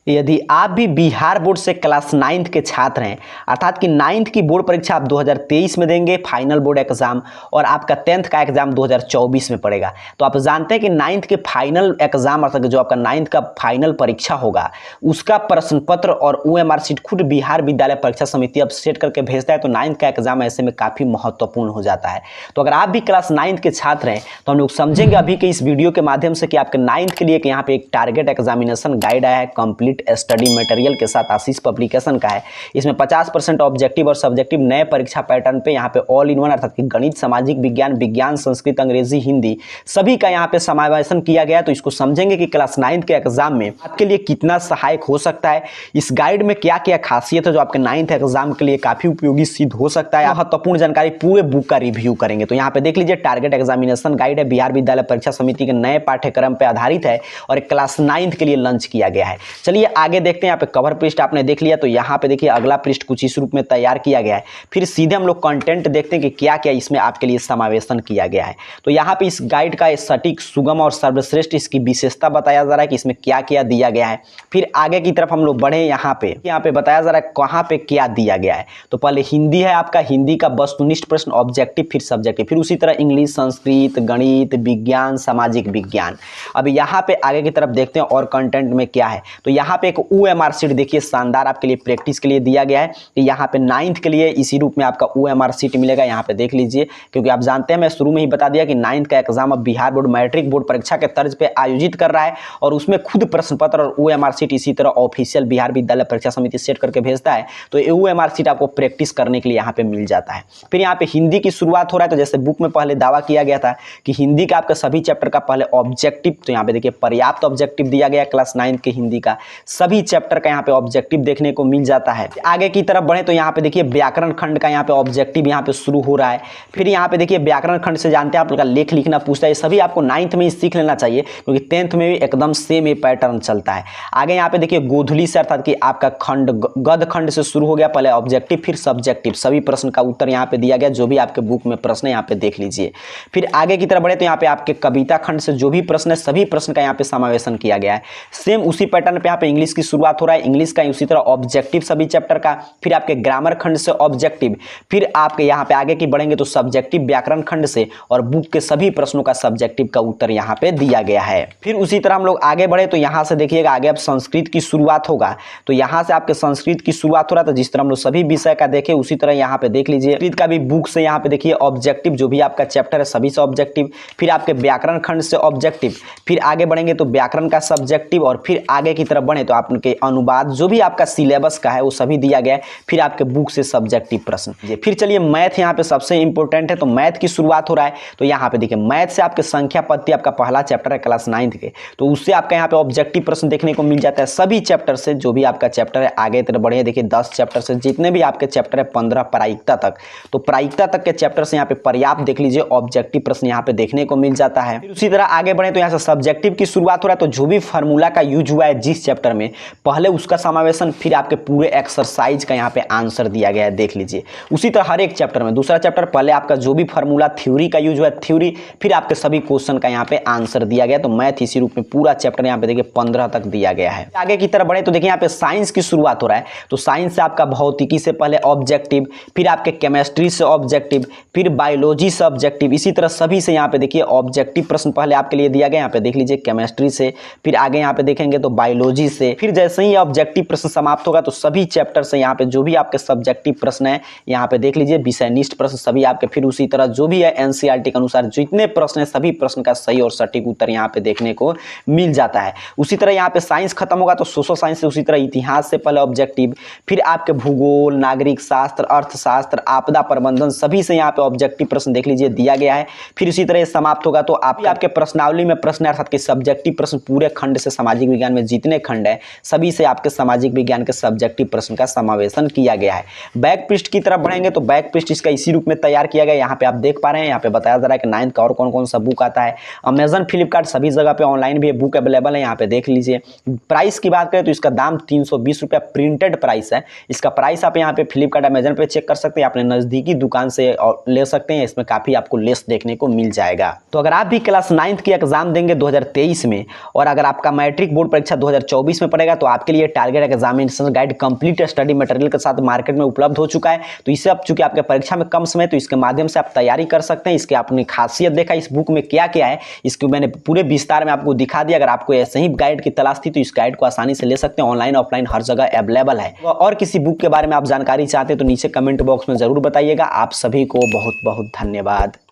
यदि आप भी बिहार बोर्ड से क्लास 9th के छात्र हैं, अर्थात कि 9th की बोर्ड परीक्षा आप 2023 में देंगे फाइनल बोर्ड एग्जाम, और आपका 10th का एग्जाम 2024 में पड़ेगा। तो आप जानते हैं कि 9th के फाइनल एग्जाम, अर्थात जो आपका 9th का फाइनल परीक्षा होगा, उसका प्रश्न पत्र और OMR शीट खुद बिहार विद्यालय परीक्षा समिति अब सेट करके भेजता है। तो 9th का एग्जाम ऐसे में काफ़ी महत्वपूर्ण हो जाता है। तो अगर आप भी क्लास 9th के छात्र हैं तो हम लोग समझेंगे अभी के इस वीडियो के माध्यम से कि आपके 9th के लिए यहाँ पे एक टारगेट एग्जामिनेशन गाइड आया है कंप्लीट स्टडी मटेरियल के साथ, आशीष पब्लिकेशन का है। इसमें 50% ऑब्जेक्टिव और सब्जेक्टिव नए परीक्षा पैटर्न पे यहाँ पे ऑल इन वन, अर्थात कि गणित, सामाजिक विज्ञान, विज्ञान, संस्कृत, अंग्रेजी, हिंदी सभी का यहाँ पे समावेशन किया गया है। तो इसको समझेंगे कि क्लास 9th के एग्जाम में आपके लिए कितना सहायक हो सकता है, इस गाइड में क्या क्या खासियत है जो आपके 9th एग्जाम के लिए काफी उपयोगी सिद्ध हो सकता है। महत्वपूर्ण जानकारी पूरे बुक का रिव्यू करेंगे। तो यहाँ पे देख लीजिए, टारगेट एग्जामिनेशन गाइड है, बिहार विद्यालय परीक्षा समिति के नए पाठ्यक्रम पर आधारित है और एक क्लास 9th के लिए लॉन्च किया गया है। चलिए आगे देखते हैं। यहाँ पे कवर पृष्ठ आपने देख लिया, तो यहाँ पे देखिए अगला पृष्ठ कुछ इस रूप में तैयार किया गया है। फिर सीधे हम लोग कंटेंट देखते हैं कि क्या क्या इसमें आपके लिए समावेशन किया गया है। तो यहाँ पे इस गाइड का सटीक, सुगम और सर्वश्रेष्ठ इसकी विशेषता बताया जा रहा है कि इसमें क्या क्या दिया गया है। फिर आगे की तरफ हम लोग बढ़े, यहाँ पे बताया जा रहा है कहाँ पे क्या दिया गया है। तो पहले हिंदी है आपका, हिंदी का वस्तुनिष्ठ प्रश्न, ऑब्जेक्टिव, फिर सब्जेक्टिव, फिर उसी तरह इंग्लिश, संस्कृत, गणित, विज्ञान, सामाजिक विज्ञान। अब यहाँ पे आगे की तरफ देखते हैं और कंटेंट में क्या है। तो यहाँ पे एक OMR शीट देखिए शानदार आपके लिए प्रैक्टिस के लिए दिया गया है कि यहाँ पे 9th के लिए इसी रूप में आपका OMR शीट मिलेगा। यहाँ पे देख लीजिए, क्योंकि आप जानते हैं मैं शुरू में ही बता दिया कि 9th का एग्जाम अब बिहार बोर्ड मैट्रिक बोर्ड परीक्षा के तर्ज पे आयोजित कर रहा है और उसमें खुद प्रश्न पत्र और OMR शीट इसी तरह ऑफिशियल बिहार विद्यालय परीक्षा समिति सेट करके भेजता है। तो ये OMR शीट आपको प्रैक्टिस करने के लिए यहाँ पे मिल जाता है। फिर यहाँ पे हिंदी की शुरुआत हो रहा है। तो जैसे बुक में पहले दावा किया गया था कि हिंदी का आपका सभी चैप्टर का पहले ऑब्जेक्टिव, तो यहाँ पे देखिए पर्याप्त ऑब्जेक्टिव दिया गया क्लास 9th के हिंदी का, सभी चैप्टर का यहाँ पे ऑब्जेक्टिव देखने को मिल जाता है। आगे की तरफ बढ़े तो यहाँ पे देखिए व्याकरण खंड का यहाँ पे ऑब्जेक्टिव यहाँ पे शुरू हो रहा है। फिर यहाँ पे देखिए व्याकरण खंड से जानते हैं आप लोग का लेख लिखना पूछता है। ये सभी आपको 9th में ही सीख लेना चाहिए, क्योंकि 10th में भी एकदम सेम ये पैटर्न चलता है। आगे यहाँ पे देखिए गोधुली से, अर्थात कि आपका खंड गद्य खंड से शुरू हो गया, पहले ऑब्जेक्टिव फिर सब्जेक्टिव, सभी प्रश्न का उत्तर यहाँ पे दिया गया, जो भी आपके बुक में प्रश्न है यहाँ पे देख लीजिए। फिर आगे की तरफ बढ़े तो यहाँ पे आपके कविता खंड से जो भी प्रश्न है सभी प्रश्न का यहाँ पे समावेशन किया गया है। सेम उसी पैटर्न पे यहाँ पे इंग्लिश की शुरुआत हो रहा है, इंग्लिश का उसी तरह ऑब्जेक्टिव सभी चैप्टर का। फिर आपके ग्रामर खंड से ऑब्जेक्टिव, फिर आपके यहाँ पे आगे की बढ़ेंगे तो सब्जेक्टिव व्याकरण खंड से, और बुक के सभी प्रश्नों का सब्जेक्टिव का उत्तर यहाँ पे दिया गया है। फिर उसी तरह हम लोग आगे बढ़े तो यहाँ से देखिएगा आगे अब संस्कृत की शुरुआत होगा। तो यहाँ से आपके संस्कृत की शुरुआत हो रहा था, जिस तरह हम लोग सभी विषय का देखे उसी तरह यहाँ पे देख लीजिए। संस्कृत का भी बुक से यहाँ पे देखिए ऑब्जेक्टिव, जो भी आपका चैप्टर है सभी से ऑब्जेक्टिव, फिर आपके व्याकरण खंड से ऑब्जेक्टिव, फिर आगे बढ़ेंगे तो व्याकरण का सब्जेक्टिव, और फिर आगे की तरफ बढ़े तो आपके अनुवाद जो भी आपका सिलेबस का है वो सभी दिया गया है। फिर आपके बुक से सब्जेक्टिव प्रश्न। फिर चलिए मैथ यहाँ पे सबसे इंपॉर्टेंट है, तो मैथ की शुरुआत हो रहा है। तो यहाँ पे देखिए मैथ से आपके संख्या पत्ती आपका पहला चैप्टर है क्लास 9th के, तो उससे आपका यहाँ पे ऑब्जेक्टिव प्रश्न देखने को मिल जाता है सभी चैप्टर से, जो भी आपका चैप्टर है। आगे तरफ बढ़िए देखिए 10 चैप्टर से जितने भी आपके चैप्टर है 15 प्रायिकता तक, तो प्रायिकता तक के चैप्टर से यहाँ पे पर्याप्त देख लीजिए ऑब्जेक्टिव प्रश्न यहाँ पे देखने को मिल जाता है। फिर उसी तरह आगे बढ़े तो यहाँ से सब्जेक्टिव की शुरुआत हो रहा है। तो जो भी फार्मूला का यूज हुआ है जिस चैप्टर में, पहले उसका समावेशन, फिर आपके पूरे एक्सरसाइज का यहाँ पे आंसर दिया गया है देख लीजिए। उसी तरह हर एक चैप्टर में दूसरा चैप्टर पहले आपका जो भी फार्मूला थ्योरी का यूज हुआ है थ्योरी, फिर आपके सभी क्वेश्चन का यहाँ पे आंसर दिया गया। तो मैथ इसी रूप में पूरा चैप्टर यहाँ पे देखिए 15 तक दिया गया है। आगे की तरफ बढ़े तो देखिए यहाँ पे साइंस की शुरुआत हो रहा है। तो साइंस से आपका भौतिकी से पहले ऑब्जेक्टिव, फिर आपके केमिस्ट्री से ऑब्जेक्टिव, फिर बायोलॉजी से ऑब्जेक्टिव, इसी तरह सभी से यहाँ पे देखिए ऑब्जेक्टिव प्रश्न पहले आपके लिए दिया गया। यहाँ पे देख लीजिए केमिस्ट्री से, फिर आगे यहाँ पे देखेंगे तो बायोलॉजी से, फिर जैसे ही ऑब्जेक्टिव प्रश्न समाप्त होगा तो सभी चैप्टर से यहाँ पे जो भी आपके सब्जेक्टिव प्रश्न है यहाँ पे देख लीजिए, विषयनिष्ठ प्रश्न सभी आपके, फिर उसी तरह जो भी है NCERT के अनुसार जितने प्रश्न है सभी प्रश्न का सही और सटीक उत्तर यहाँ पे देखने को मिल जाता है। उसी तरह यहाँ पे साइंस खत्म होगा तो सोशल साइंस से उसी तरह इतिहास से पहले ऑब्जेक्टिव, फिर आपके भूगोल, नागरिक शास्त्र, अर्थशास्त्र, आपदा प्रबंधन सभी से यहाँ पे ऑब्जेक्टिव प्रश्न देख लीजिए दिया गया है। फिर इसी तरह समाप्त होगा तो आपके प्रश्नावली में प्रश्न अर्थात के सब्जेक्टिव प्रश्न पूरे खंड से, सामाजिक विज्ञान में जितने खंड है सभी से आपके सामाजिक विज्ञान के सब्जेक्टिव प्रश्न का समावेशन किया गया है। बैक पृष्ठ की तरफ बढ़ेंगे तो बैक पृष्ठ इसका इसी रूप में तैयार किया गया। यहाँ पे आप देख पा रहे हैं, यहाँ पे बताया जा रहा है कि 9th का और कौन कौन सा बुक आता है। अमेजन, फ्लिपकार्ट सभी जगह पे ऑनलाइन भी बुक अवेलेबल है, यहाँ पे देख लीजिए। प्राइस की बात करें तो इसका दाम 320 रुपया प्रिंटेड प्राइस है। इसका प्राइस आप यहाँ पे फ्लिपकार्ट, अमेजन पे चेक कर सकते हैं, अपने नजदीकी दुकान से ले सकते हैं। इसमें काफी आपको लेस देखने को मिल जाएगा। तो अगर आप भी क्लास 9th की एग्जाम देंगे 2023 में, और अगर आपका मैट्रिक बोर्ड परीक्षा 2024 में पड़ेगा। तो आपके लिए target examination guide complete study material के साथ मार्केट में उपलब्ध हो चुका है। तो इससे अब चूंकि आपके परीक्षा में कम समय, तो इसके माध्यम से आप तैयारी कर सकते हैं। इसके आपने खासियत देखा इस बुक में क्या क्या है, इसको मैंने पूरे विस्तार में आपको दिखा दिया। अगर आपको ऐसे ही गाइड की तलाश थी तो इस गाइड को आसानी से ले सकते हैं, ऑनलाइन ऑफलाइन हर जगह अवेलेबल है। और किसी बुक के बारे में आप जानकारी चाहते हैं तो नीचे कमेंट बॉक्स में जरूर बताइएगा। आप सभी को बहुत बहुत धन्यवाद।